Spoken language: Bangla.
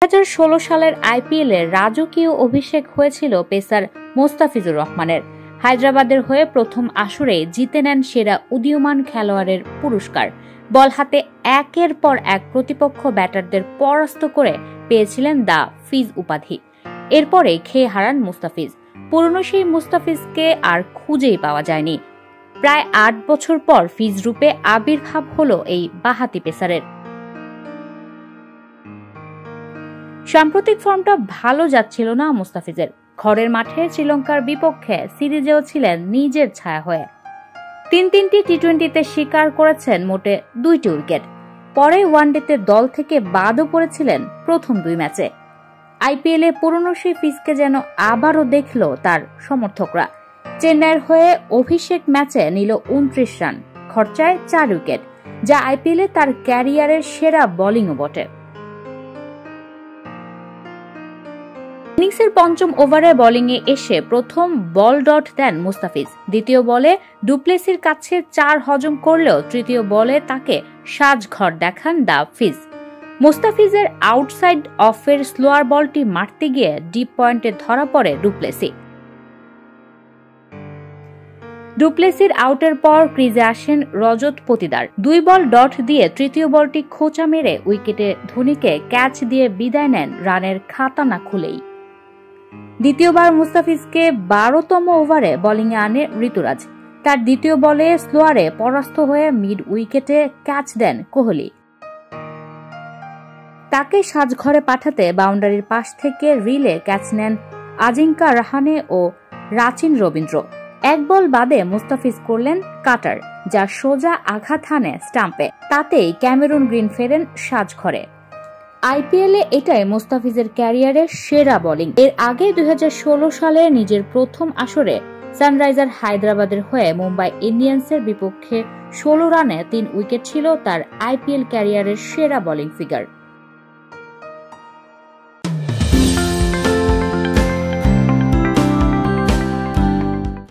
2016 সালের আইপিএলে রাজকীয় অভিষেক হয়েছিল পেসার মুস্তাফিজুর রহমানের। হায়দ্রাবাদের হয়ে প্রথম আসরে জিতে নেন সেরা উদীয়মান খেলোয়াড়ের পুরস্কার। বল হাতে একের পর এক প্রতিপক্ষ ব্যাটারদের পরাস্ত করে পেয়েছিলেন দ্য ফিজ উপাধি। এরপরে খেয়ে হারান মুস্তাফিজ। পুরনো সেই মুস্তাফিজকে আর খুঁজেই পাওয়া যায়নি। প্রায় 8 বছর পর ফিজ রূপে আবির্ভাব হলো এই বাঁহাতি পেসারের। সাম্প্রতিক ফর্মটা ভালো যাচ্ছিল না মুস্তাফিজের। ঘরের মাঠে শ্রীলঙ্কার বিপক্ষে সিরিজেও ছিলেন নিজের ছায়া হয়ে। 3টি টি-20তে শিকার করেছেন মোটে 2টি উইকেট। পরে ওয়ানডেতে দল থেকে বাদও পড়েছিলেন প্রথম 2 ম্যাচে। আইপিএলে পুরনো সেই ফিজকে যেন আবারও দেখল তার সমর্থকরা। চেন্নাইয়ের হয়ে অভিষেক ম্যাচে নিল 29 রান, খরচায় 4 উইকেট, যা আইপিএলে তার ক্যারিয়ারের সেরা বোলিংও বটে। ইনিংসের পঞ্চম ওভারে বোলিংয়ে এসে প্রথম বল ডট দেন মুস্তাফিজ। দ্বিতীয় বলে ডুপ্লেসির কাছে 4 হজম করলেও তৃতীয় বলে তাকে সাজঘর দেখান দ্য ফিজ। মুস্তাফিজের আউটসাইড অফের স্লোয়ার বলটি মারতে গিয়ে ডিপ পয়েন্টে ধরা পড়ে ডুপ্লেসির আউটের পর ক্রিজে আসেন রজত পতিদার। 2 বল ডট দিয়ে তৃতীয় বলটি খোঁচা মেরে উইকেটে ধোনিকে ক্যাচ দিয়ে বিদায় নেন রানের খাতা না খুলেই। দ্বিতীয়বার মুস্তাফিজকে 12তম ওভারে বোলিংয়ে আনে ঋতুরাজ। তার দ্বিতীয় বলে স্লোয়ারে পরাস্ত হয়ে মিড উইকেটে ক্যাচ দেন কোহলি। তাকে সাজঘরে পাঠাতে বাউন্ডারির পাশ থেকে রিলে ক্যাচ নেন আজিঙ্কা রাহানে ও রাচিন রবীন্দ্র। 1 বল বাদে মুস্তাফিজ করলেন কাটার, যা সোজা আঘাত হানে স্টাম্পে। তাতেই ক্যামেরুন গ্রিন ফেরেন সাজঘরে। আইপিএলে এটাই মুস্তাফিজের ক্যারিয়ারের সেরা বোলিং। এর আগে 2016 সালে নিজের প্রথম আসরে সানরাইজার হায়দ্রাবাদের হয়ে মুম্বাই ইন্ডিয়ান্সের বিপক্ষে 16 রানে 3 উইকেট ছিল তার আইপিএল ক্যারিয়ারের সেরা বোলিং ফিগার।